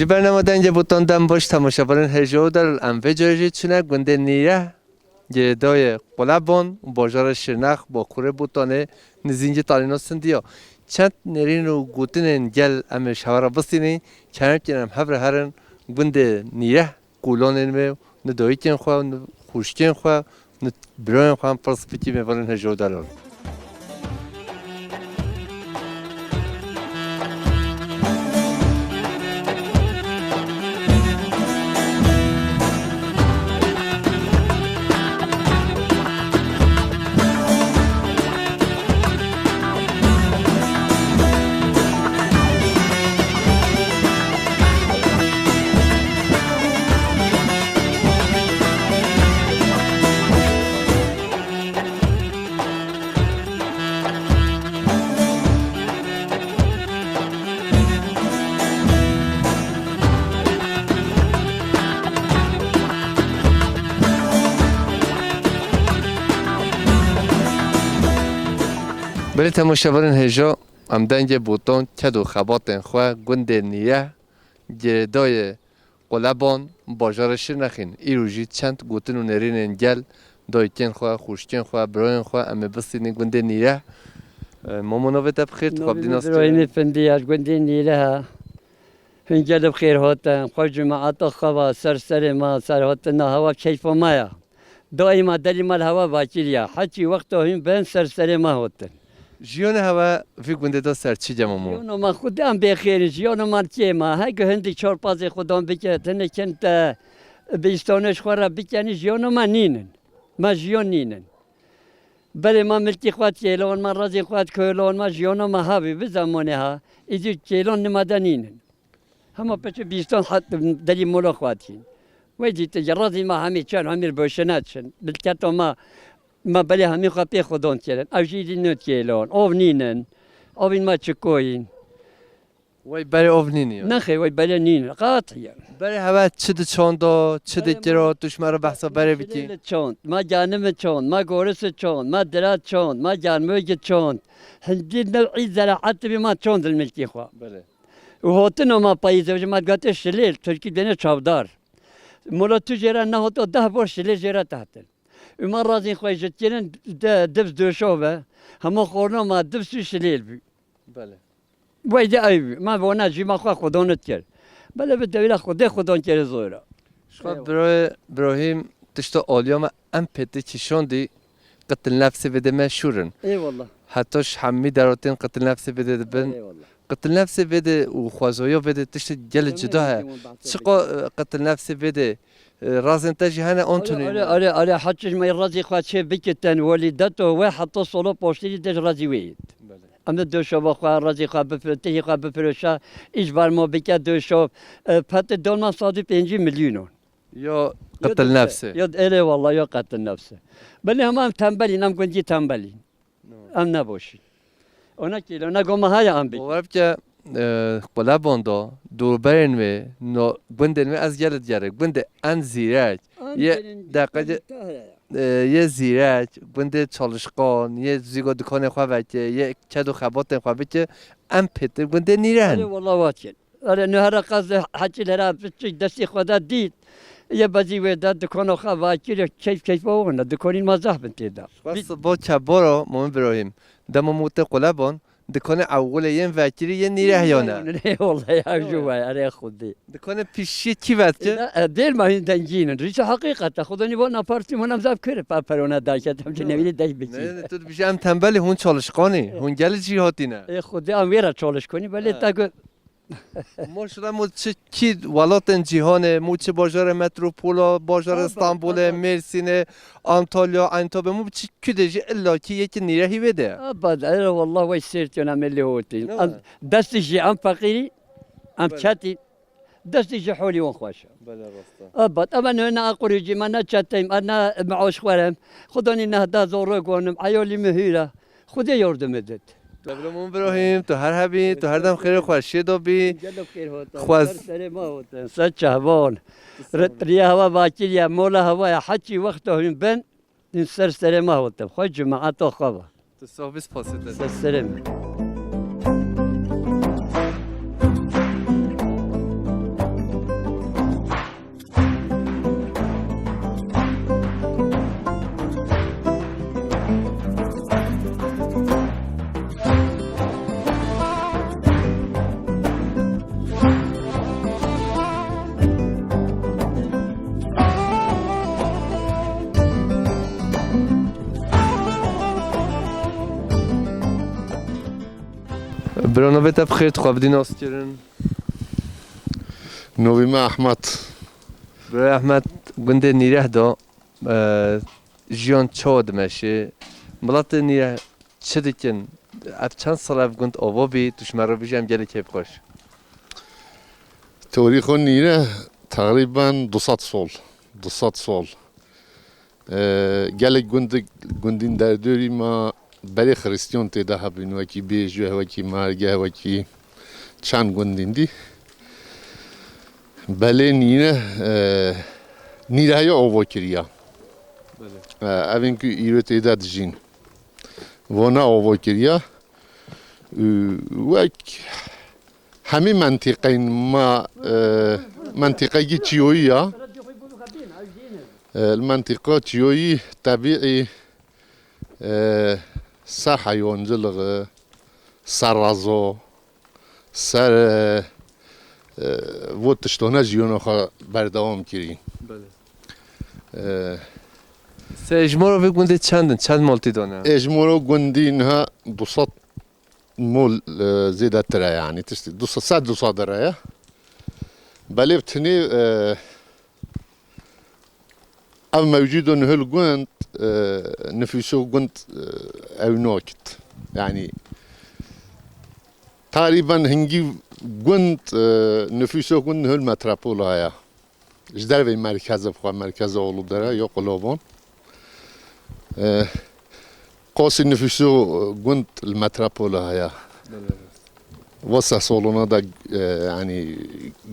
برنامه دنج بودن دم باش تماشاگران هجو در انفه جایجی چونه گنده نیره جدای قلبان بازار شرنخ با کوره بودنه نزینج تالینو سندیا چند نرین و گوتن جل ام شوارا بسینی چند کنم حبر هرن گنده نیره کولان می ندایتین خوا خوشتین خوا برایم خوا پرسپیتی می‌ورن هجو دارن. برای تماشاگران هجا ام دنج بودن چدو خباتن خوا گنده نیره جدای قلبان بازار شرنخین ایروجی چند گوتن و نرین جل دایتین خوا خوشتین خوا براین خوا ام بسینی گنده نیره مامونا بده بخیر تو قبل دیناست. براین فندیار گنده نیره هنجل بخیر هاتن خوا جماعت خوا سر ما سر هاتن هوا کیف مایا دائما دلی مال هوا باکیریا حتی وقت هم بین سر ما هاتن. جیان هوا فی گنده دا سر چی جمع مو؟ جیان ما خودم بخیر جیان من چه ما هنگ هندی چهار پاز خودم بکردن کند بیستانش خورا بکنی جیان ما نینن ما جیان نینن بله ما ملتی خواهد کلان ما رازی خواهد کلان ما جیان ما هاوی به زمانه ها ایجی کلان نماده نینن همه پچه بیستان حد دلی مولا خواهد کن ویدی تجرازی ما همی چند همیر باشنات شن بلکت ما بله همی خواهی خودان کردن اوجیدی نوت کلان آو نینن آوین ما چکوین وای برای آب نینی؟ نخی وای بله نینن قاطعه برای هوا چه ده چاندا چه ده جرا دشمن رو بحثا برای بیتی؟ چاند ما جانم چاند ما گورس چاند ما درات چاند ما جانموج چاند هندی نوعی زراعت بی ما چاند الملکی خوا بله و هاتنو ما پاییزه و ما گات شلیل ترکی دنه چابدار مولا تو جرا نه هاتو 10 بار شلیل جرا تحتن و ما رازین خواهی جتینن دبس دوشوه همه خورنا ما دبس شلیل بی بله وایده ایوی ما وانا جی ما خواه خودانت کرد بله به دویل خودان کرد زوره شخص برای ابراهیم تشتا آلیام ام پته چشاندی قتل نفسی بده مشهورن ای والله حتیش همی دراتین قتل نفسی بده بن ای والله قتل نفسی بده و خوازویا بده تشت جل جدا ها چقا قتل نفسی بده رازن تجی هنه آنتونی آره حتیش ما رازی خواهد چه بکتن ولیدت و حتی صلو پاشتی دش رازی وید اما دوشو بخواه رازی خواه بفرته خواه بفرشه ایش بر ما بکت دوشو پت دولمان 105 میلیون یا قتل نفسی یا ایله والله یا قتل نفسه بلی هم تنبلین هم گنجی تنبلین هم نباشی اونا کیلو نگم های هم بی باور که قلباندا دوربرن و گندن از جلد جره گنده ان زیرک یه دقیقه یه زیرک گنده چالشقان یه زیگا دکان خواه بچه یه چدو خبات خواه بچه ام پتر گنده نیرن آره والله واچن آره نهار قصد حچی لرا دستی خدا دید یه بازی ویداد دکان خواه واچی کیف اونه دکانی مزاح بنتیدا بس با چبارا مام ابراهیم دم موت قلبان دکان اول یه وکیلی یه نیره یا نه نه والله یا جوای آره خودی دکان پیشی کی وقت که دیر ما هین دنجین ریش حقیقت خدا نیوان آپارتمان هم زب کرد پرونه داشت هم که نمیده دای بچی نه تو بیشتر هم تنبلی هون چالشقانی هون گل جهاتی نه ای خدا هم ویرا چالش کنی ولی تا ماشاءالله مو چه کی ولاتن جهان مو چه بازار متروپولا بازار استانبول مرسین آنتالیا انتاب مو چه کی دیگه الا کی یکی نیرهی بده ابد ای والله وای سرتون عملی هوتی دستش ام فقیری ام چاتی دستش حولی و خوشه بله راستا ابد اما نه اقریجی من نچتیم انا معاش خورم خدانی نهدا زورو گونم عیالی مهیره خدا یاردم داد قبل مون ابراهیم تو هر حبی تو هر دم خیر خوشی دابی خواست سر ما هوتن سچ هوان ریا هوا باکیریا مولا هوا حچی وقت هم بن این سر ما هوتن خو جماعت خواه تو صحبت پاسده سرم برانو بتا بخیر تو بدین آستیرن نوی ما احمد برای احمد گنده نیره دا جیان چاد مشه ملت نیره چه دیکن اب چند سال اف گند آوا بی توش مرا بیشم گلی که بخوش تاریخ نیره تقریبا 200 سال 200 سال گل گندین در دوری ما برای خریستیان تیده هبین وکی بیجوه وکی مرگه وکی چند گندین دی بله نیره یا آوا کریا اوین که ایرو تیده دجین وانا آوا کریا وک همه منطقه ما منطقه چیویی المنطقة تيوي طبيعي سر حيوان جلغ سر رازو سر و تشتونه جیون آخه بردوام کرین سه اجماع رو گنده چند مالتی دانه؟ اجماع گندین ها 200 مول زیده تره یعنی تشتی 200 دره بله بتنی أو موجود هالجند نفسه جند أو ناكت يعني تقريبا هنجي جند نفسه جند هالمتروبول هيا جدار في مركز بخوا مركز أولو داره يا قلابان قاس نفسه جند المتروبول هيا واسه صالونا دا يعني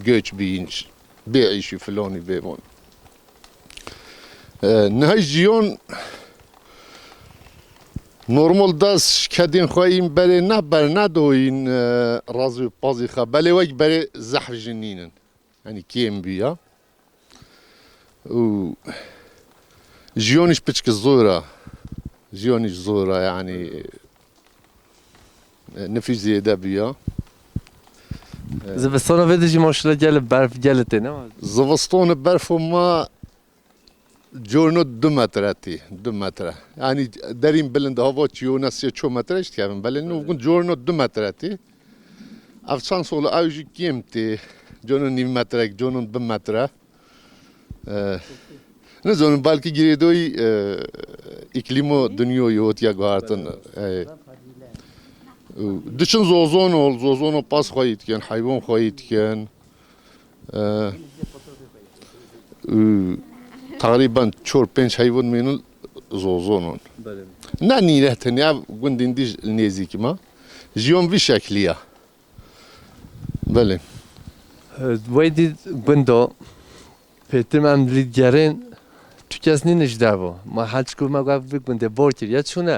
جيش بينش بيعيش فلاني بيبون نهاي جيون نورمال داس كدين خواهیم بله نه بر ندوین رازو بازی خواه بله وقت بره زحف جنینن يعني كيم بيا و جيونش بتشك الزورة جيونش زورة يعني نفي زيادة بيا زبستان ویدیجی ماشاءالله گل برف گلته نه؟ زبستان برف ما جورنو 2 مترتی 2 متره يعني دارين بلند هوا تيونا 3 متر است كمان بلند جورنو 2 مترتی افسان سول اوجي كيمتي جورنو 9 مترك جورنو 2 متره نه زون بالکی گریدوی اقلیمو دنیای هوتیا گارتن دشن زوزون پاس خواهید کن حیوان خواهید کن تقریبا 4-5 حیوان مینل زوزونون نه نیره تنیا گندین دیج نزدیک ما جیون بی شکلیه بله ویدی گندو پیتر من لید گرین تو کس نینش دارو ما هرچی که ما گفت گنده بار کرد یا چونه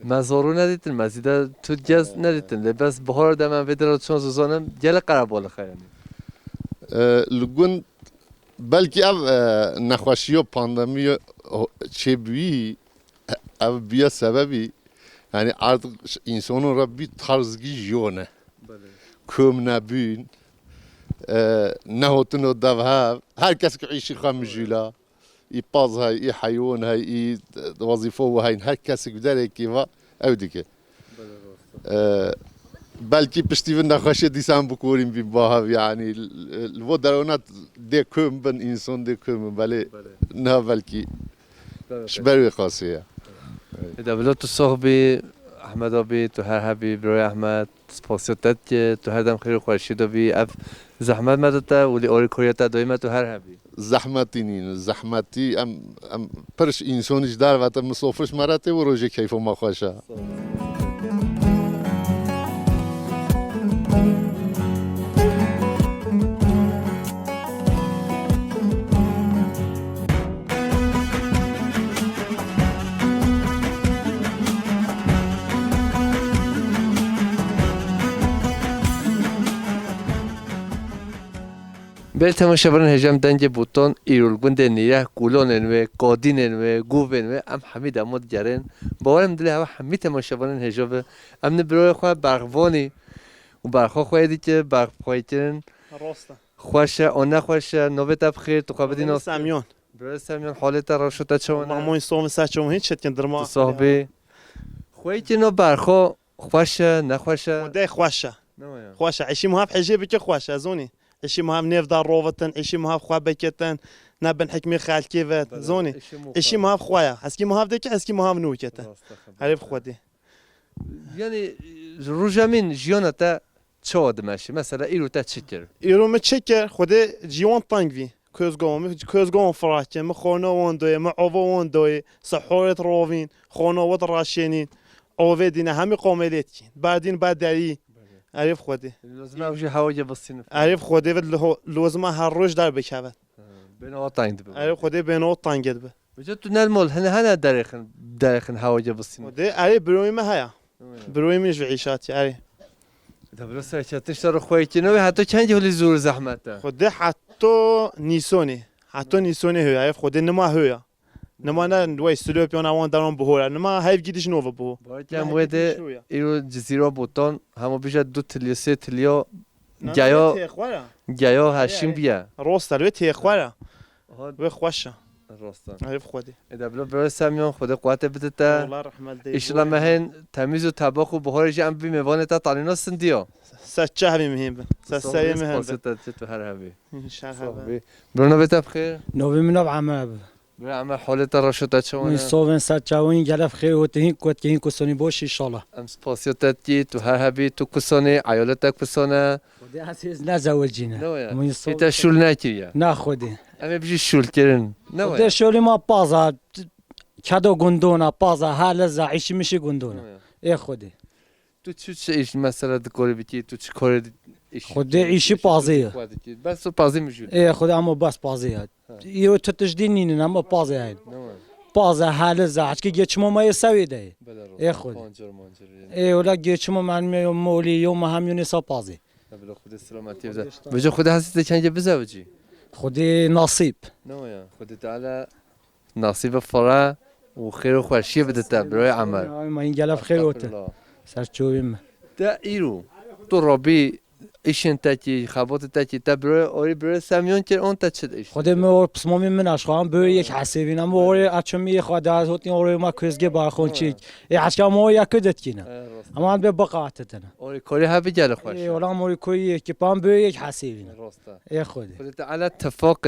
ما زارو ندیدن مزیده تو کس ندیدن لباس بهار دم ویدرا چون زوزانم گل قربال خیلی لگن بلکه او نخوشی و پاندمی چه بی او بیا سببی yani artık insanın bir tarzgi jone küm nebün ne hotun o davha herkes ki işi xamjula ipaz hay hayvan hay vazife hay herkes gider ki va evdike belki piştivin nakhaşe disam bukurim bir bahav yani bu daronat de küm ben insan de küm bale ne belki şber khasiye إذا بلوت الصحبي أحمد أبي تهر هبي بروي أحمد سباسيوتات تهر خير خوشيدو بي أف زحمت مدتا ولي أوري كوريتا دويما تهر هبي زحمتی نین زحمتی ام پرش انسانش دار و تا مسافرش مرته و روزه کیف ما خوشه بل تماشاوران هجام دنج بوتون ایرولگوند نیره کولون و قادین و گوون و ام حمید امود جرن باورم دلی هوا حمید تماشاوران هجاب ام نبروی خواه برخوانی و برخوا خواهی که برخوایی کردن راسته خوشه آن نخوشه نوبت بخیر تو خواب دین سامیون برای سامیون حالت را شده چونه ما استوام ساچوم هیچ شد که درما صاحبی خواهی که نو برخوا خوشه نخوشه ودي خوشه نه خوشه عشي مهاب حجي بك خوشه زوني عشي مهاب نيف دار روفتن عشي مهاب خوا بكتن نبن حكمي خال كيفت زوني عشي مهاب خوايا حسكي مهاب دك حسكي مهاب نوكتن عرف خودي يعني روجامين جيونتا چود ماشي مثلا ایرو تا چکر يرو متشكر خودي جيوان طنق في كوزغون فراكه مخونا وندوي معوفو وندوي سحورة روفين خونا ود راشينين اوفي دينا همي قوميليتكي بعدين بعد داري عرف خودي لازم اوجي حواجه بالصين عرف خودي لازم هالروج دار بكابت بين وطاين دب عرف خودي بينو طنقت به وجدت نالمول هنا دارخن حواجه بالصين خودي عرف بروي ما هيا بروي مش عيشاتي عرف دبرس تشتر خويتي نو حتى كان يولي زور زحمته خودي حتى نيسوني هو عرف خودي نما هو نما ندوي سلوبيون اوان دارون بهورا نما هايف جيدش نوفا بو كم وده ایرو جزیره بوتون همو بیشتر 2 تریلیون 3 تریلیون گایا هشیم بیا راست الوی تیخواره و خوشه راستا عرف خودی ادبلو برای سامیون خود قوت بده تا والله رحمه الله ایشالا مهن تمیز و طباخ و بهار جمع بی میوان تا تعلینا سندیو سچه همین مهم سسری مهم تو هر هبی ان شاء الله برنا بتا بخیر نوبي من بعمل برای عمل حالت راشتا چونه صوبن ساتشاوين جلف خير وتهين كوت كهين كسوني بوش ان شاء الله امس پاسیوتتی تو هر هبی تو کسانه عیالتک کسانه ودي اساس نزول جينا نویا ایتا شول نکیه ناخدي اما بیشی شول کرن ودي نویا شولي ما بازا كادو گندونا بازا هالزا عيش مشي گندونا ايه خدي تو چه ایش مثلا دکوری بیتی تو چه کاری خدي عيشي بازيه بس تو بازی میشود ايه خدي اما بس بازيه يو تتجدينين اما بازيه هاي بازا هالزا عشكي جيتشمو ما يسوي ده ايه خدي ايه ولا جيتشمو من مولي يوم هم يونسا بازي بلا خود سلامتی بزن بجا خود حسیت چنگ بزوجی خدي نصيب نویا خود تعالی نصیب فرا و خیر و خوشی بده تا برای عمل ما ينجلف خير وته سرچوبیم تا ایرو تو رابی ایشن تاکی خبات تاکی تا برای آری برای سمیون که اون تا چه ایش خودم اور پسمامی من اشخام بر یک حسابین اما اور اچمی خدا از هوتی اور ما کوزگه با خون چیک ای اشکام ما یکدت کینا اما به بقاتتنا آری کاری ها بجال خوش ای ولا موری کوی که پام بر یک حسابین راستا ای خودی خود تعالی اتفاق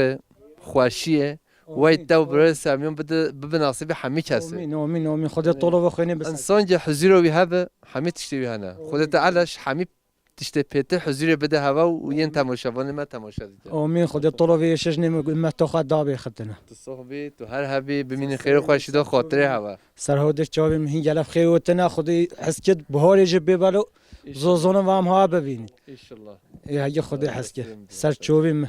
خوشیه وای تو برای سمیون بده بنصیب همه کسی نومین خود طلب خونی بس انسان جه حضور وی هبه همه تشتوی هنه خود تعالیش همه تشته پیته حضور بده هوا و ین تماشاوان ما تماشا دیگه امین خود طلب یشش نمی تو خد دابی خدنا تو صحبی تو هر هبی ببین خیر خوشی دو خاطره هوا سرهودش جواب مهین جلف خیر وتنا خودی حس کد بهار جب ببلو زوزون وام ها ببین ان شاء الله ای هی خودی حس که سر چوبیم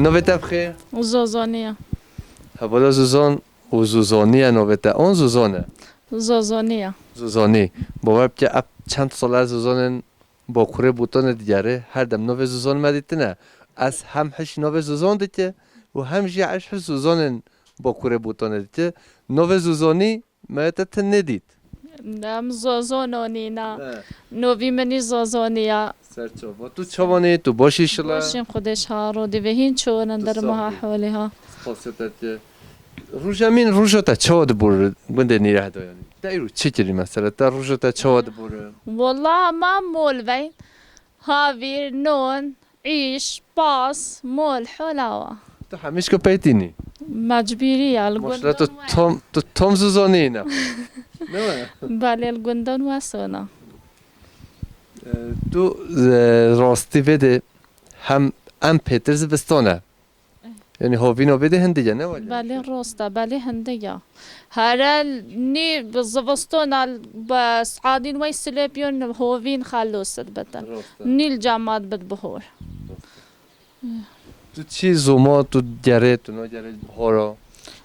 نوبت بخیر زوزانية هبولا زوزان و زوزانیه نوبت اون زوزانه زوزانية زوزانی باور که اب چند سال زوزان با کوره بوتان دیگره هر دم نو زوزان مدیت نه از هم هش نو زوزان دیگه و هم جی عش زوزان با کوره بوتان دیگه نو زوزانی مدت ندید نم زوزانونينا نوی منی زوزانية سرچو با تو چوانی تو باشی شلا باشیم خودش ها رو دیوهین چون در ماه حولها خاصیت روزامین روزتا چود بور گنده نیره دایانی دایرو چی کردی مثلا تا روزتا چود بور والله ما مول وين هاویر نون عيش باس مول حلاوة تو همیش کو پیتینی مجبورية ماشاءالله تو الجندون تام زوزانی نه نه بله الجندون واسونا تو راستی بده هم پیتر زبستانه یعنی هاوینو بده هندیه نه ولی بله راسته بله هندگه هر نی بزوستون بس عادین وی سلیپیون هوین خلوصت بده نیل جماعت بد بهور تو چی زوما تو گره تو نگره هورا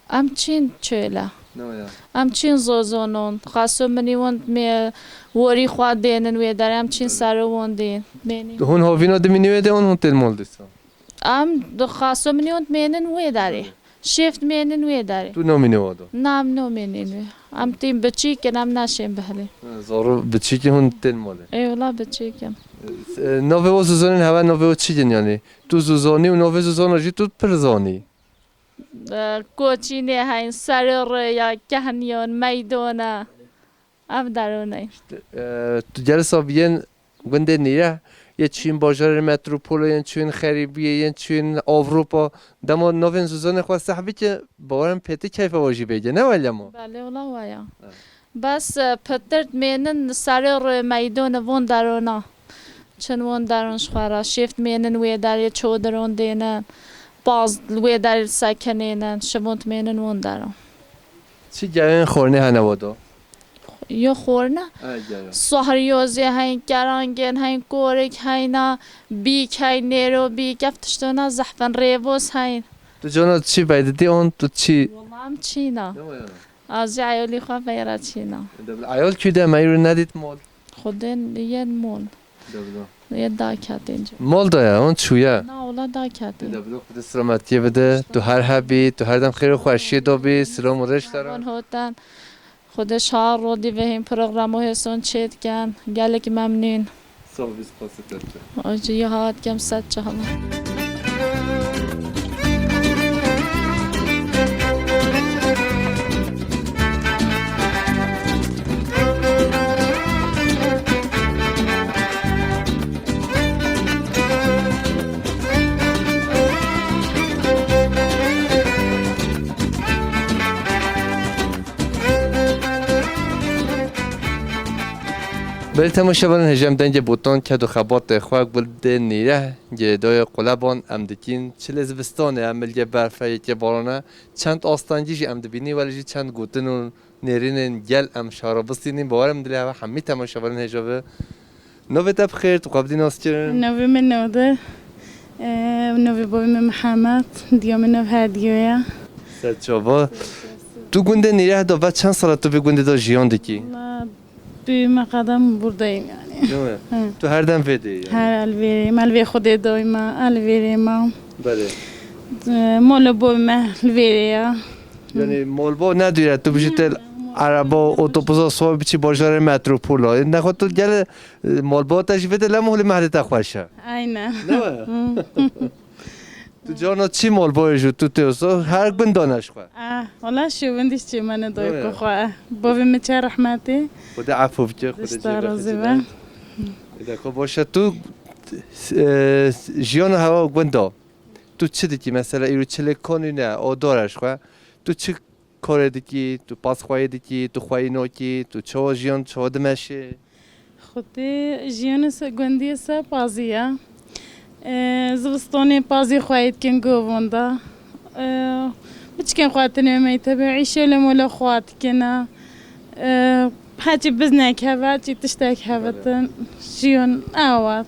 امچین چیله نه امچین زوزانون خاصو منی وند می وری خواد دینن وی داره امچین سر وندین بینی هون هاوینو دمینیوه ده اون تل مال دیسا ام دو خاصو منی وند مینن وی داره شیفت مینن وی داره تو نمینیوه دو نام نو مینن وی ام تیم بچی که نام نشیم بهلی زارو بچی که هون تل ماله ای ولا بچی کن نوه و زوزانین هوا نوه و چی یعنی تو زوزانی و نوه زوزان جی تو پرزانی کوچینه هاین سر یا کهنیون میدونه ام درونه تو جلسه بیان گنده نیره یه چین بازار متروپول یه چین خریبیه یه چین اروپا دما نوین زوزان خواست صحبی که باورم پیتی کیف واجی بگه نه ولی ما بله ولا وایا بس پترت مینن سر میدون وون درونه چن وون درونش خورا شیفت مینن وی داری چودرون دینن باز وی داری سکنینن شمونت مینن وون درون چی گرین خورنه هنوادو یا خورنه سهریوزی هاین گرانگین هاین کورک هاینا بیک های نیرو بیک افتشتونا زحفن ریبوس هاین تو جانا چی بیدی اون تو چی والله هم چینا از عیالی خواه بیرا چینا عیال کی ده میرو ندید مال خودن یه مول یه داکت اینجا مال داره اون چویه نه اولا داکت خود سلامتی بده تو هر حبی تو هر دم خیر خوشی دابی سلام و رش داره اون هوتن خودش ها رو دی به این پروگرامو هستون چیت کن گلک ممنون ساویس پاسه آجی هات کم ست چهلا بله تماشاگران هجم دنج بوتان که دو خبات خواهد بلد نیره گردای قلبان امدکین چل زبستانه عمل برفه که بارانه چند آستانجیش امدبینی ولی چند گوتن و نیرین گل ام شاربستینیم باورم دلی هوا همی تماشاگران هجابه نوی تب خیر تو قبضی ناس چرن نوی من نوده نوی بابی من محمد دیا من نو هدیویا سرچابا تو گنده نیره دا بعد چند سال تو به گنده دا جیان دکی دوی ما قدم بردیم یعنی تو هر دم ویدی هر الویریم الوی خود دایما الویریم بله مال بابی من الویریا یعنی مالبا ندویره تو بشی تل عربا اتوبوسا صاحب چی بازار متروپولا نخواد تو گل مالبا تشریف بده لمحل محل تخوشه اینه تو جانا چی مالبا جو تو تیوسا هر بندانش خواه والله شو بندیش چی من دوی که خواه بابی من چه رحمتی خدا عفو بکه خدا دستارازی جیبه خب باشه تو جیان هوا گندا تو چی دیکی مثلا ایرو چله کنی نه آدارش خواه تو چی کار دیکی تو پاس خواهی دیکی تو خواهی نوکی تو چه جیان چه دمشه خودی جیان گندی سه پازیه زبستانی پازی خواهید کن گووندا بچکن خواهد نمی تبعی شلم ولا خواهد کنه حاجی بزنک هوا چی تشتاک هواتن جیان آوات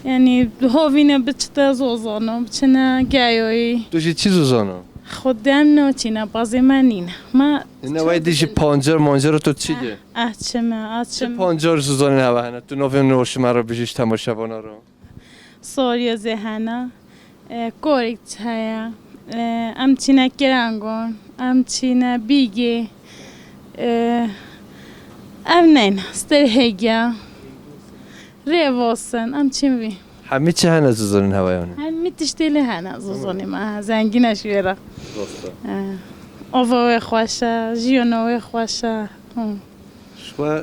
یعنی هاوینه بچته زوزانو بچنه گایوی تو چی زوزانو خودم نوچینه بازی منینه ما نه وای دیشی پانجر مانجر تو چیه چه پانجر زوزان هوا هنه تو نویم نوش مرا بجیش تماشاوانا رو سوریا زهنا کوریک هیا امچینه کرانگون امچینه بیگی امنین استرهگیا ریواسن امچین وی همه چه هنه زوزان هوا یعنی همه تشتیلی هنه زوزانی ما زنگینش ویرا آوای خوشه جیانوی خوشه شما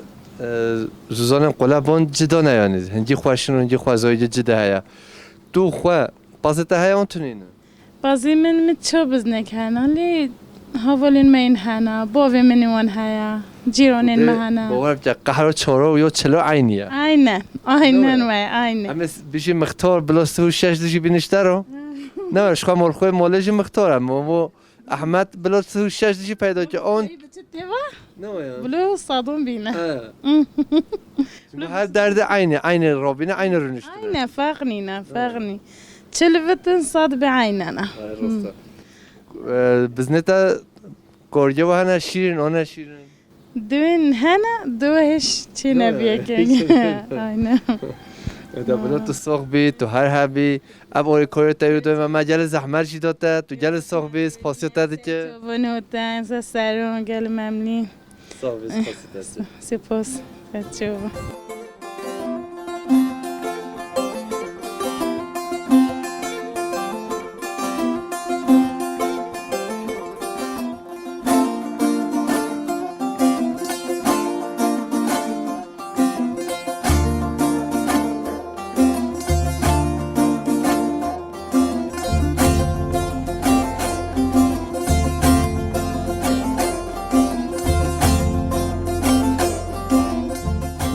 زوزان قلبان جدا نیانید هنگی خوشن و هنگی خوازایی جدا هیا تو خواه بازده هیا اونتونینه بازی من متشو بزنک هنه لی هاولین من هنه باوی منی وان هیا جیرانین ما هنه باورم که قهر و چاره و یا چلو عینیه اینه وی اینه همه بیشی مختار بلاسته و شش دیشی بینشته رو نه شخوا مال مالج مختارم و احمد بلا تو شش دیگه پیدا که اون نه بلو صادون بينا هر درد عین رابینه عین رونش عينه فاغني تشلفتن صاد بعيننا بزنتا کورجه و هنه شیرین آنه شیرین دوين هنا دوهش چی نبیه عينه ادا بلا تو ساق بی تو هر هبی اب اوری کاری تایو دوی من مجال زحمت شی داده تو جل ساق بی سپاسیت داده که بنوتن سرون قال ممنون ساق بی سپاسیت داده سپاس بچه‌ها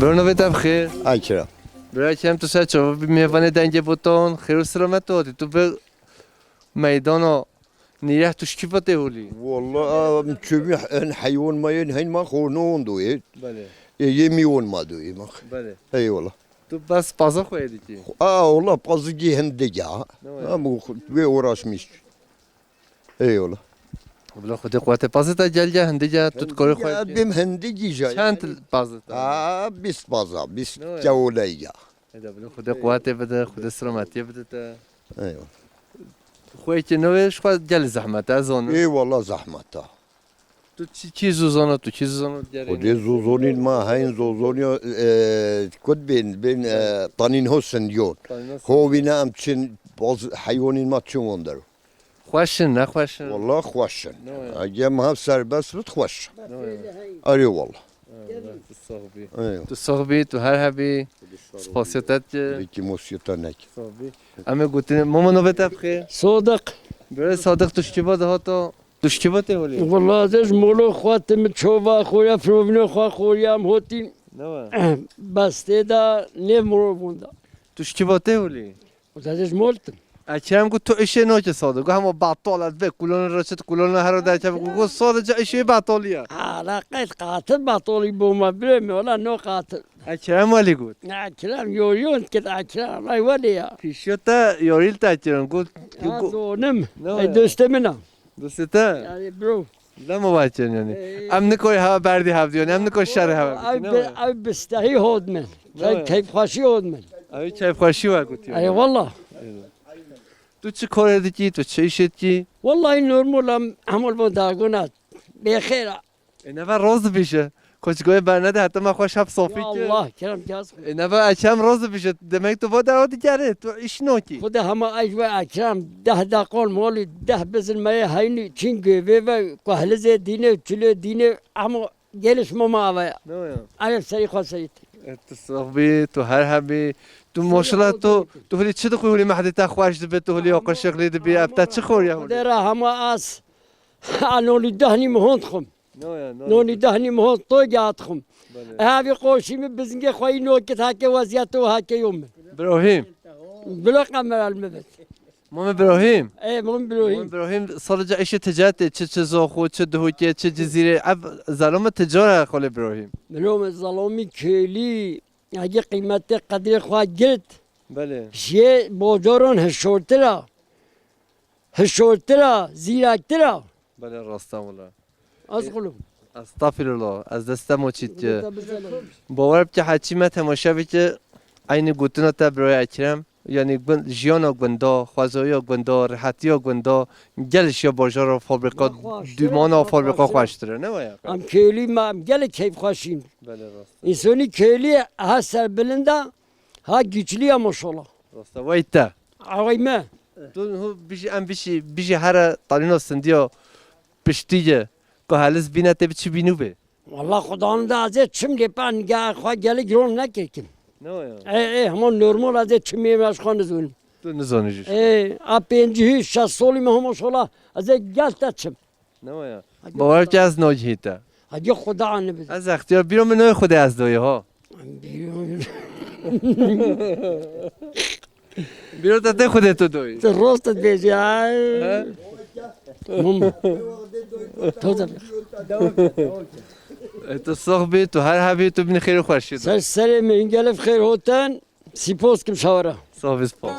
برو نویت بخیر اکرم برای کم تو سر چه میوانه دنگ بودن خیر و سلامت دادی تو به میدان و نیره توش کی بوده ولی والله چوبی حیوان ما هین ما خورنون دوید بله یه میون ما دوید ما بله ای والله تو بس پازا خویدی کی والله پازگی هندگه امو به اوراش میش ای والله بلا خود قوت پازتا جلجه هندیجه تو کاری خویدی بیم هندگی جای چند پازتا 20 پازا 20 جولیه ایدا بلا خود قوت بده خود سلامتی بده تا ای والله خوی که نویش خود جل زحمت از آن ای والله زحمتا تو چی زوزانو تو چی زوزانو خودی زوزونین ما هین زوزونیا کد بین طنین حسندیون خوبی نام چین باز حیوانین ما چون درو خوشن نه خوشن والله خوشن اگه ما سربست بود خوش آره والله تو صاحبی تو هر هبی سپاسیتت یکی موسیقی نک اما گوتین ماما نوبت بخیر صادق برای صادق توش کی بود ها تو توش کی بود ولی والله ازش مولو خواهتم چوبا خویا فروبنو خواه خویام هوتیم نه بسته دا نمرو بوندا توش کی بود ولی ازش مولتم اکرم گفت تو ایشه نوچه صادق گفت همه بطالت به کلون رشد کلون هر در چه گفت صادق جا ایشه بطالیه علاقه قاتل بطالی بوما برمی ولا نو قاتل اکرم ولی گفت اکرم یوریون که اکرم ای ولیا پیشیتا یاریل تا اکرم گفت دونم ای دوست منم دوسته یعنی برو لما باچن یعنی ام نکوی هوا بردی هفدیانی ام نکوی شر هوا ای بستهی هود من کیف خوشی هود من ای چه خوشی و گفتی ای والله تو چه کار دیدی تو چه ایشت کی والله این نرمال هم همول با داغونات بخیره اینا و راز بیشه کوچگاه برنده حتی ما خوش هب صافی که الله کرم کاس اینا و اچم راز بیشه دمک تو با دعوت دیگره تو ایش نوکی خود همه ایش و اکرم 10 دقیقه مالی 10 بزن مایه هینی چینگه و کهلز دینه چلو دینه اما گلش ما آوه عرف سری خواستید تو صاحبی تو هر هبی تو ماشاءالله تو هلی چه دخوی هلی محدی تا خوش دبی تو هلی آقا شغلی دبی ابتا چه خوری هلی در همه آس نونی دهنی مهند خم نونی دهنی مهند تو جات خم هاوی قوشی می بزنگه خواهی نوکت هاکه وضعیت و هاکه یوم ابراهیم بلا قمر المبت مام ابراهیم ای مام ابراهیم سال جا ایش تجارت چه زاخو چه دهوکه چه جزیره اب ظلم تجاره خال ابراهیم ملوم ظلامی کلی اگه قیمت قدر خواه گرد بله شیه بازاران هشورترا زیرکترا بله راستم والله از قلوب استغفر الله از دستم چیت باور که حچی ما تماشا بی که عین گوتنا تا برای اکرم یعنی جیانا گندا خوازویا گندا راحتیا گندا گلش یا بازار و فابریکا دومان و فابریکا خوشتره نه ویا ام کلی ما ام گل کیف خوشین بله راست انسانی کلی ها سر بلنده ها güçlü ماشاءالله راست وایتا آقای ما تو هو بیشی هر طالینو سندیا پشتیه که هلز بینه تی بچی بینو به والله خداوند da azet çim lepan ga khwa gele gron nakekim نه ویا همون نرمال azet çim yemeş khanızın تو نزانیش a penci şas soli mi maşallah azet gel taçım نه ویا باور که از ناجیتا hadi خدا anne biz از اختیار بیرون من خود از دویه ها بیرون تا خودت دوی راست بیجی تو صاحبی تو هر حبی تو بین خیر و خورشید سر من گلف خیر هوتن سیپوس کم شوره صاحب سپاس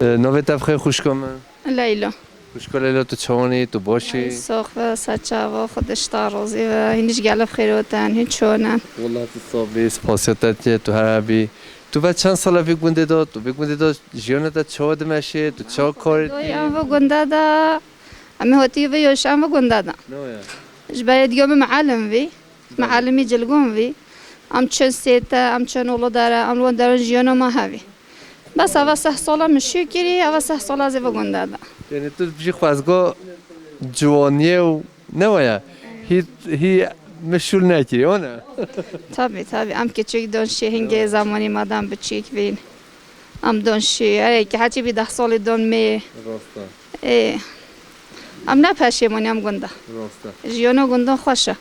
نوبت افخه خوش کن لیلا خوشکل لیلا تو چوانی تو باشی ساخ و سچه و خودش تارازی و هینیش گلف خیروتن هین چونن والله تو صابی سپاسیتت که تو هر حبی تو بعد چند ساله بگونده داد تو بگونده داد جیانت چه دمشه تو چه کاری دوی ام و گنده دا امی هاتی و یوش ام و گنده دا جبري ديوم معلم في معلمي جلقون في ام تشن سيتا ام تشن ولو دارا ام لون دارا جيونو ما هافي بس هوا سه سالا مشي كيري هوا سه سالا زي بقول دادا یعنی تو بجی خوازگاه جوانیه و نویا هی مشغول نکری آنها طبعا ام كتشيك دونشي هنگي زماني مادام بتشيك فين ام دونشي اري که هرچی بی 10 سال دون می راستا ايه ام نپشیمونی ام گنده راستا جیونو گندن خوشه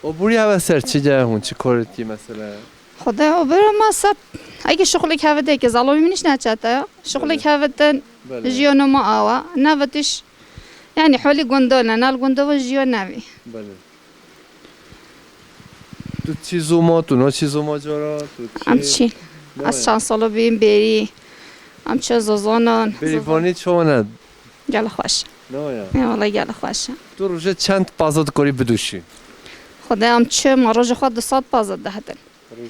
و بوری هوا سر چی جا هون چی کارت کی مثلا خدا او برو ما سب اگه شغلی که هفته که زالوی منش نچته یا شغلی که هفته جیونو ما آوا نوتش يعني حولي گندونا نال گندو جیون نوی بله تو چی زوما تو نه چی زوما جارا تو ام چی از چند سالو بیم بری ام چه زوزانان بریوانی چونه گل خوش نه یا والله گل خوش تو روزه چند پازاد کاری بدوشی خدا ام چه ما روز خود 200 پازاد دهتن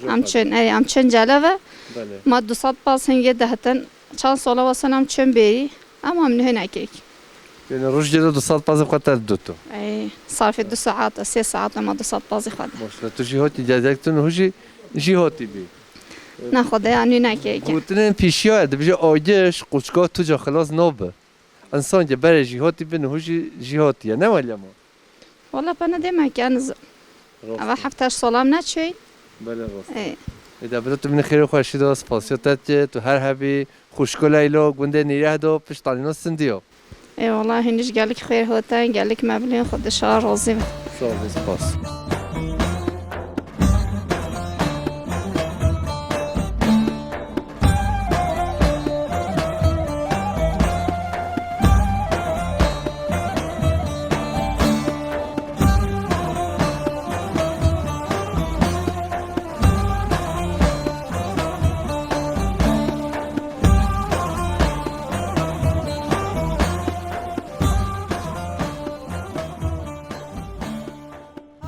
ام چن ای ام چن جلوه بله ما 200 پاز هنگه دهتن چند سال واسه ام چن بری اما هم نه نکیک یعنی روز جدا 200 پاز خاطر دوتو ای صرف 2 ساعات 3 ساعات ما 200 پاز خود ماشاءالله تو جهاتی جدکتون هوشی جهاتی بی نه خدا انی نکیک گوتنن پیشیاد بجه آیدش قوچگاه تو جا خلاص نوبه انسان که برای جهاتی بین هوشی جهاتیه نه ولی ما والله بنا ديما كان اول 17 سالم نچی بله راست ای ایده بده تو من خیلی خوشی داشت پاسیاتت که تو هر حبی خوشگل ایلا گنده نیره دو پشتالینا سندیو ای والله هنیش گلک خیر هوتن گلک مبلین خودش راضی سال سپاس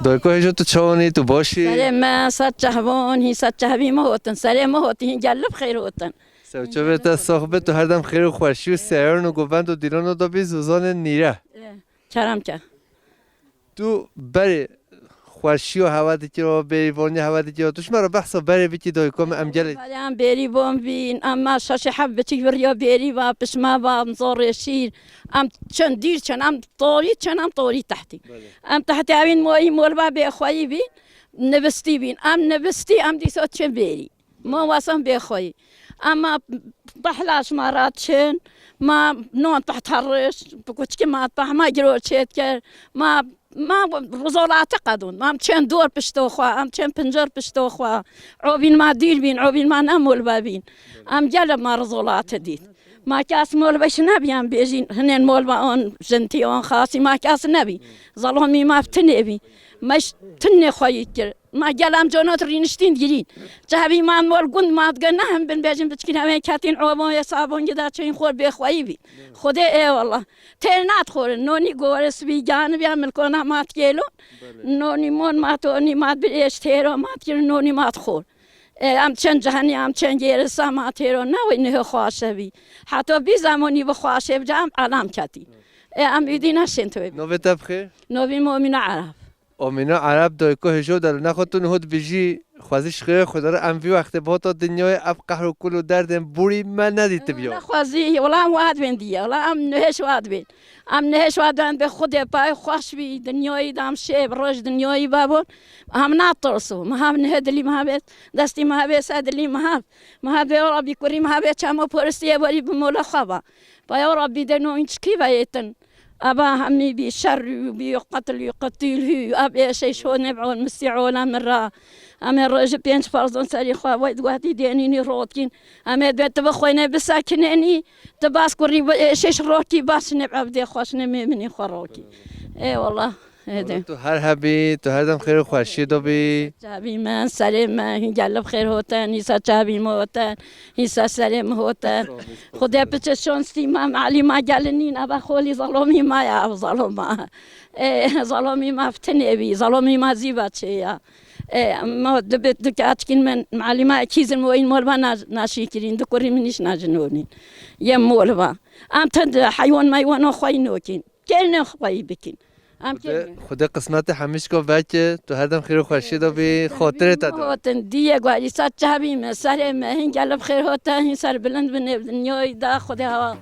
دایکو هجا تو چوانی تو باشی سر ما سچهوان هی سچهوی ما هوتن سر ما هوتی هی گلب خیر هوتن سوچه بهت صاحبه تو هر دم خیر و خوشی و سیران و گوبند و دیران و دابی زوزان نیره چرم که تو بری خوشی و هوا دیگه رو بریوانی هوا دیگه توش مرا بحثا بری بیتی دایکو ام گلی ولی ام بری بام بین اما شش حب بچی وریا بری و پس ما با مزار شیر ام چند دیر چند ام طوری تحتی ام تحتی اوین موی مول با به خوایی بین نبستی بین ام نبستی ام دیسات چند بری ما واسم به خوایی اما بحلاش مرات چن ما نون تحت هرش بقولش ما تحت ما جرو چت کر ما رزولات قدون ما چند دور پشتو خوا ام چند پنجر پشتو خوا عوبین ما دیر بین عوبین ما نمول بابین ام جلب ما رزولات دید ما کاس مول بش نبیم بیجین هنن مول با آن جنتی آن خاصی ما کاس نبی ظلمی ما فتنبی مش تنی خواهید کرد ما گلم جانات رینشتین گیرین جهبی من مول گند ماد گنه هم بن بیجین بتکین همه کاتین عوام صابون گدا چین خور بخوایی بی خدا ای والله ترنات خور نونی گورس بی جان بیا ملکونا مات گلون نونی مون ماتونی مات بیش تیرو مات گیر نونی مات خور ام چند جهانی ام چند گیرس مات تیرو نه و نه خواشه بی حتی بی زمانی بخواشه بجام علام کتی ام ایدی نشین توی نوبت بخیر نوی مؤمن عرب آمینا عرب دای که هجو در نخوتون هود بیجی خوازیش خیر خدا رو ام وی وقت با تا دنیای اب قهر و کل و دردم بوری من ندیده بیا خوازی ولی هم واد بین دیگه ولی هم نهش واد بین ام نهش واد بین به خود پای خوش بی دنیای دام شب روش دنیای بابون هم ناترسو ما هم نه دلی ما بیت دستی ما بیت سادلی ما بی ربی کری ما بیت چما پرستی باری بمولا خوابا پای ربی دنو اینچ کی بیتن أبا همي بشر وبقتل يقتله أبي شيء شو نبعون مسيعونا مرة أما الرجل بينش فرزون ساري خوا وايد وحدي دينيني روتين أما بيت بخوينا بساكنني تباس كوري شيش روكي باش نبع بدي خوش نمي مني خروكي إيه والله هذا تو هر هبی تو هر دم خیر و خوشی دو بی جابي من سلام ما جل بخير هوتان يسا جابي موتان يسا سلام هوتان خدا بتشون سيما معلي ما جالنين أبا خولي ظلمي ما يا ظلما ظلمي ما فتنبي ظلمي ما زيبات شيء ما دبت دكاتكين من معلي ما أكيد الموين مولبا ناشيكين دكوري منيش ناجنونين يم مولبا أم تند حيوان ما يوانو خوينوكين كأنه خوي بكين خدا قسمت همیش کو بچه تو هر دم خیر و خوشی دو بی خاطر تا هوتن دیگه گویی سات جابی مسر مهین جلب خیر هوتن هین سر بلند بنه دنیای دا خدا هوا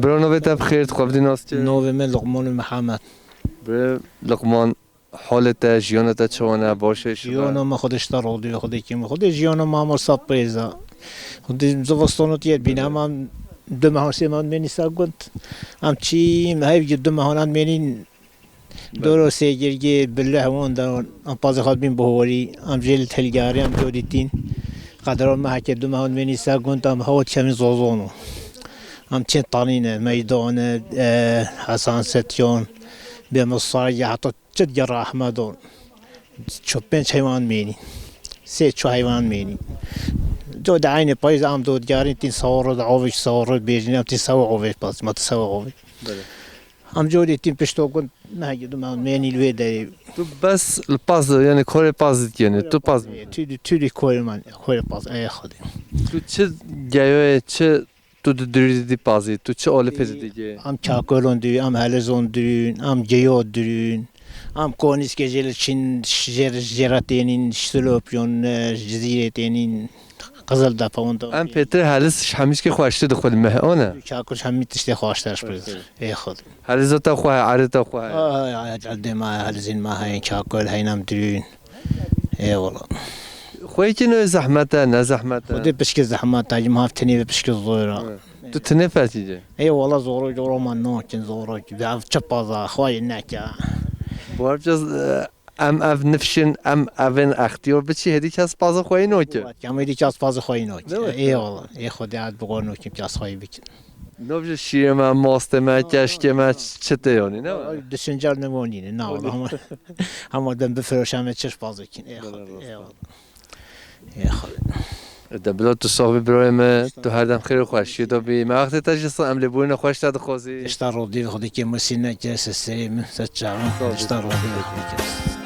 برو نوبت بخیر خوب دیناست نوبه من لقمان محمد بر لقمان حالت جیانت چونه باشه جیانا ما خودش ترودی خودی کیم خود جیانا ما مرساب پیزا خودی زوستانوتیت بینم هم دو ماهی من منی ساگند هم چی مهیب جد دو ماهان منی دورو سیگرگی بله هون دارن هم پاز خود بین بهوری هم جل تلگاری هم جودیتین قدران ما هک دو ماهان منی ساگند هم هوت کمی زوزانو هم چند طنینه میدان حسن ستیان به مصارعه حتی چند جراح مدون چو پنج حیوان مینی سه چو حیوان مینی دو دعینه پایز هم دو دیگری تین سوار عوض سوار بیشتر هم تین سوار عوض باز ما تسوار عوض هم جودی تین پشتو کن نه یه دو من مینی لوی داری تو بس الپاز یعنی کار پاز یعنی تو پاز توی کار من کار پاز ای خودی تو چه جایه چه تو دریدی پازی تو چه آله پیز دیگه هم چاکولون دوی هم هلزون دوی هم جیاد دوی هم کونیس که جل چین جراتینین شلوپیون جزیرتینین قزل دفعون ام پیتر هلس همیش که خواسته دخول مهانه چاکوش همی تشتی خواسته برد ای خود هلس تا خواه عرض خواه جلد ما هلزین ما هاین چاکول هاینم دوی ای والا خوی که نه زحمته نه زحمته خودی بشک زحمت هایم هفتنی بشک زوره تو تنه فرتیجه ای والا زورو جورو من ناکن زورو بیاف چپازا خوای نکه بارجاز ام اف نفشن ام اون اختیار بچی هدی کس پازا خوی نوکه کم هدی کس پازا خوای نوکه ای والا ای خودی عاد بگو نوکیم کس خوای بکن نوبج شیر ما ماست ما کشک ما چته یعنی نه دسنجار نمونینه نه والا هم دم بفروشم چش پازا کن ای والا ای خود دبلات تو صاحب برایم تو هر دم خیر و خوشی تو بی ما وقتی تجلس عمل بوین خوش داد خوزی اشتر رودی خودی که مسینه جلس سریم سچام اشتر رودی میکرد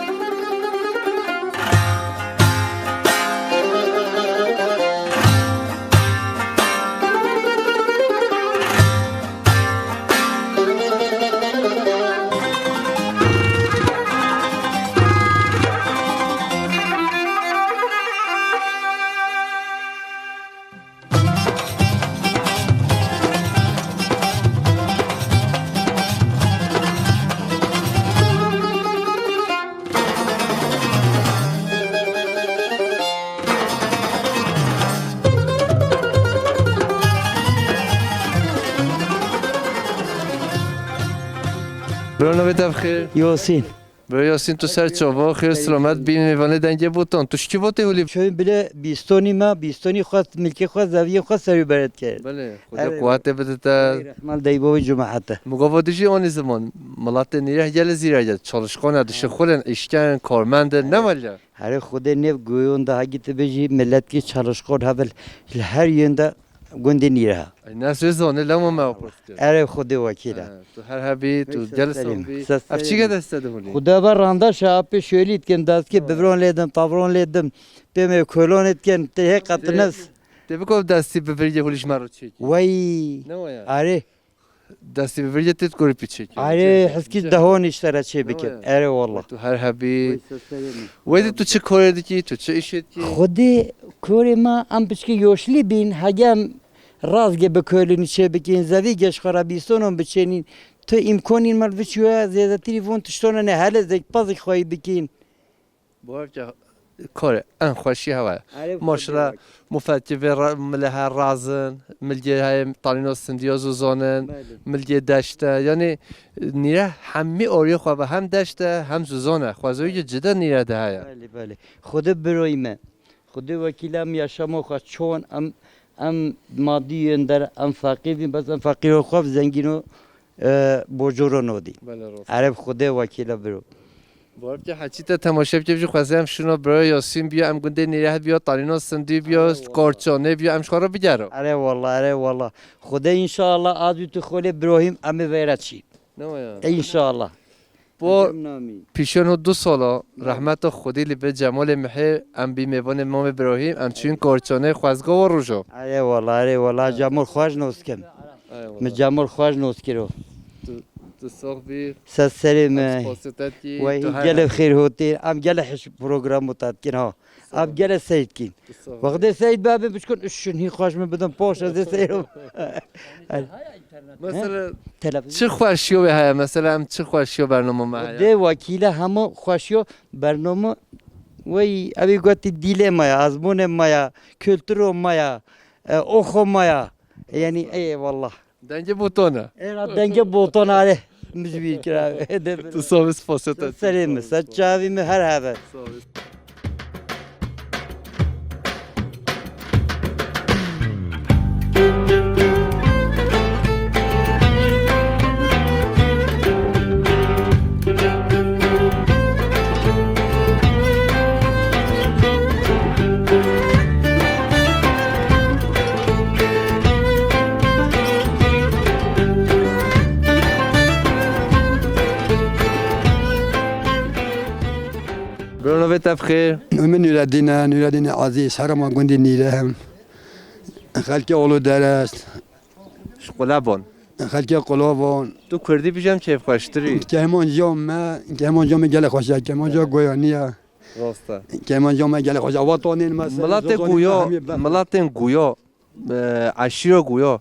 برو نوبت بخیر یاسین برای یاسین تو سر چوبا خیر سلامت بین میوانه دنگه بوتون توش کی بوته ولی چون بله بیستونی ما بیستونی خواست ملکی خواست زاویه خواست سری برد کرد بله خدا قوت بده تا رحمان دیبا جماعته مقاودشی آن زمان ملت نیره گل زیرا گل çalışkan دشه خودن işken کارمند نمالیا هر خود نیو گویون ده هگیت بجی ملت کی çalışkan هبل هر ینده گندی نیره الناس زونه لما ما پرسید اره خود وکیله تو هر هبی تو جلسه بی افچی که دسته ولی خدا بر راندا شاپی شöyle etken dast ki bevron ledim tavron ledim beme kolon etken te katnız تبکو دستی به وریج هولیش مرا چی vay نه are دستی به وریج تت کوری پیچی are haski dahon işlere çebiket are wallah تو هر هبی ویدی تو چه کاری کی تو چه işet ki خودی کوری ما ام پشکی yoşli bin hagam raz gibi köylünü çebikin zavi geç Arabistan'ın biçenin تو imkonin mal biçiyor ziyade telefon tuştona ne hele zek pazık khoy bikin بارجا کار ان خوشی هوا ماشلا مفتجه ملها رازن ملجه های طالینو سندیاز و زانن ملجه دشته یعنی نیره همی آری خواه و هم دشته هم زوزانه خوازوی جدا نیره ده هیا بله بله خود برویمه خود وکیلم yaşamı خواه چون ام مادی اندر ام فقیریم بس ام فقیر خواه زنگینو بوجورو نودی عرب خود وکیل برو بارجا حچیت تماشا بچه خواسته هم شونا برای یاسین بیا ام گنده نیره بیا طالینو سندی بیا کارچانه بیا ام شخارا بگرو اره والله خدا انشاءالله آدو تو خوله بروهیم امی ویرد شید انشاءالله با پیشان 2 سالا رحمت خودی لبه جمال محی ام بی میوان امام ابراهیم ام چون کارچانه خوازگاه و روژا اره والله جمال خواهش نوست کم جمال خواهش نوست کرو تو ساق بی سلام وای گل خیر هوتی ام گل حش پروگرام متاد کن ها ام گل سعید کن وقت سعید بابی بچکن شنی خواهش می بدم پاش از سیرم مثلا چه خوشیو به های مثلا هم چه خوشیو برنامه ما های ده وکیل همه خوشیو برنامه وای ابی گوتی دیل مایا ازمون مایا kültür مایا اوخو مایا یعنی ای والله دنگه بوتونه دنگه بوتون آره مزبیر کرا تو ساویس فاسد سلام سچاوی می هر هوا برنو به تبخیر من نورالدین عزیز هرمان گندی نیره هم خلک اولو درست قلبان خلک قلابان تو کردی بیشم چه خوشتری که همان جام گل خوشه که همان جا گویانیه راسته که همان جام گل خوشه وطنین ملت گویا عشیرا گویا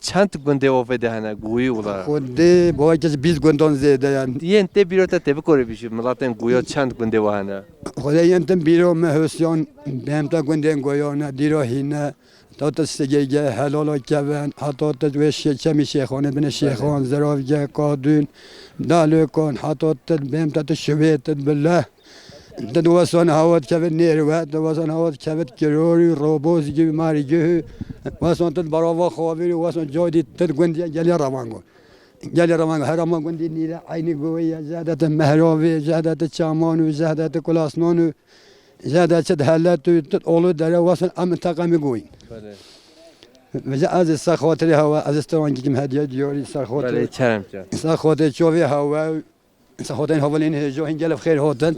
چند گنده وافده هنه گویی اولا خود باید که 20 گندان زیده یعنی یه انته بیروتا تبه کاری بیشی ملت گویا چند گنده وانه خدا ینتم بیرو مهوسیان بهم تا گندن گویانه دیرو هینه تا تستگیگه حلالا کبن حتی تدوش چمی شیخانه بین شیخان زرافگه قادون دالو کن حتی تد بهم تا تشویت بالله دوستان هوات کبد نیروت دوستان هوات کبد کروری روبوز gibi marici واسون تد براوا خوابی واسون جادی تد گندی گلی روانگو هر روان گندی نیره عینی گویی زادت مهراوی زادت چامانو زادت کلاسنانو زادت چد حالت تد اولو داره واسون منطقه گویی وجه از سخاطری هوا از استوانگی کم هدیه دیاری سخاطری سخاطری چوبی هوا سخاطرین حوالین هجو هنگل بخیر هاتن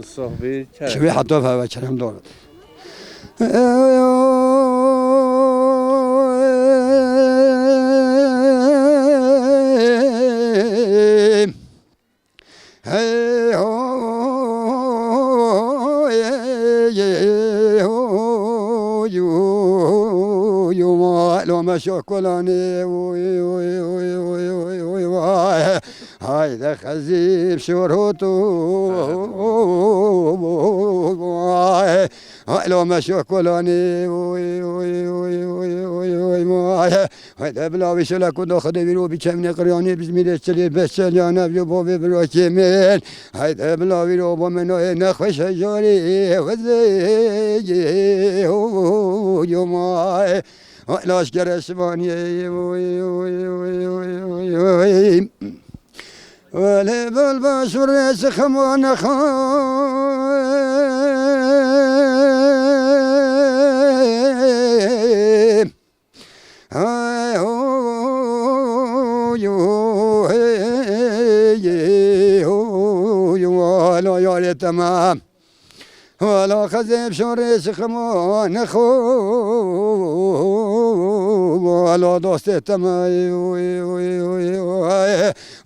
شوی حتی هوا کلم دارد ما شوكولاني هاي ذا خزيب شروطو لو مشوا كلاني وي وي وي وي وي وي ما هذا بلا بيشلا كنت أخذ بيرو بكمن قرياني بزميل الشلي بشل يا نبي بوبي بلا كمل هذا بلا بيرو بمنو نخش جاري وزي هو يوماي لاش كرشباني وي وي وي وي وي ولا بالباش وريس خمون خايم هاي هو يو هي هو يو لا يا تمام ولا خزيب شوريس خمون خو ولا دوست تماي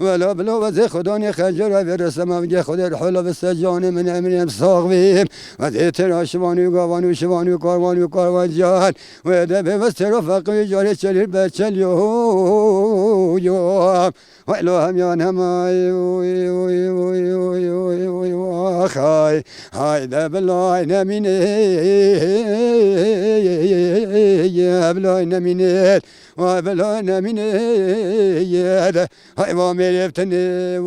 ولا بلو وزي خدوني خجر برسم بجي خد الحلو بالسجون من امريم صاغبيم وزي تراشواني وقواني شواني وقرواني وقروان جان ويدا ببستر وفقي جاري شليل بچل يوم وإلو هم يان هماي وخاي هاي ذا بلاي نميني يا بلاي نميني وبلاي نميني يا هاي وامي يفتني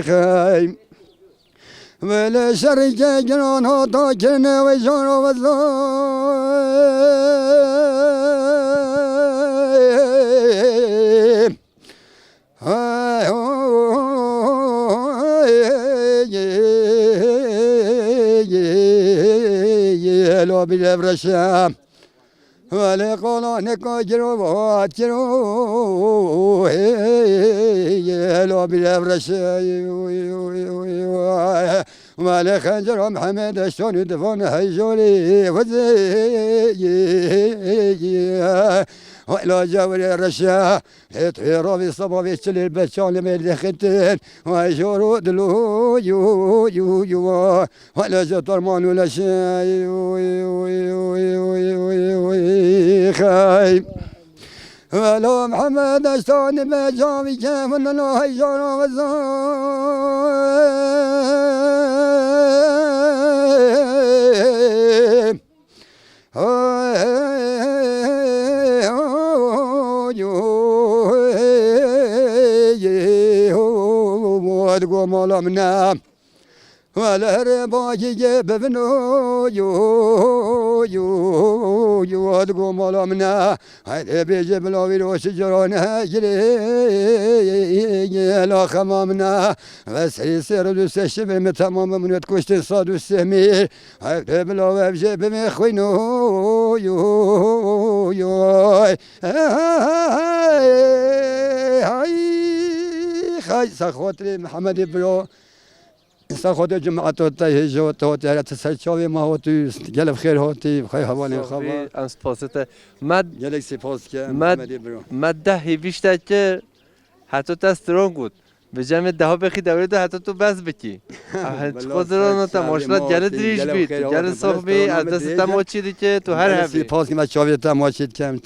خاي ولا شرك جنون هوتو كرنا وجون وظلم هاي لو بالبرشام ولا قولون كجرو واترو لو بالبرشام ولا خنجر محمد شلون يدفون هيجولي وزي وإلى جاوري الرشا يطيروا في الصبا في الشلي البشون لما يدخلتين ويشوروا دلو يو يو يو ولا جطرمان ولا شاي خايب ولو محمد اشتوني بجامي كيف انه لو هيجوروا وزايم وادقوا مولا منا ولا رباجي جيب بنو يو وادقوا مولا منا هاي بيجيب لو ويروش جرون هاجري لا خمامنا بس يصير دوس الشبه متمام من يتكوشت صاد السمير هاي بلو بجيب مخوينو يو هاي سخوتري محمد برو سخوت جماعة توتي جو توتي تسالشوي ما هو تي جل بخير هوتي بخير حوالي خبر ام سپاسته مد جلك سپاس که محمد برو مد هیویشتا که حتی تسترون بود به جمع ده ها بخی دورید حتی تو بس بکی خود رو تماشلات جل دریش بید جل صحبی از دست تماشیدی که تو هر هفته سپاس که من شاوی تماشید که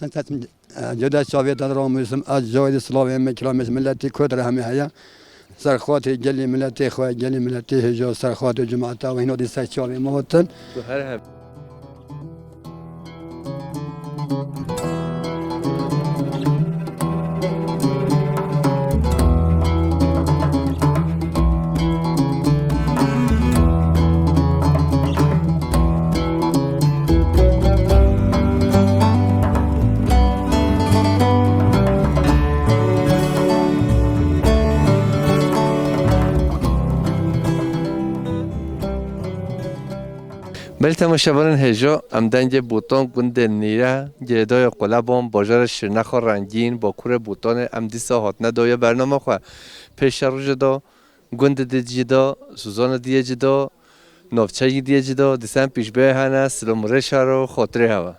جدا شاوی تدراموسم از جای اسلامی مکرامش ملتی کدر همه هیا سرخوات جلی ملتی خواه جلی ملتی هجا سرخوات جماعت و اینو دی سرچاوی موتن تو هر هفته بل تماشاوران هجا ام دنج بوتان گند نیره گردای قلبان بازار شرنخ رنگین با کور بوتان ام دیسا هاتنه دایا برنامه خواه پیش رو جدا گند دی جدا سوزان دی جدا نافچه دی جدا دیسان پیش به هنه سلام رش رو خاطره هوا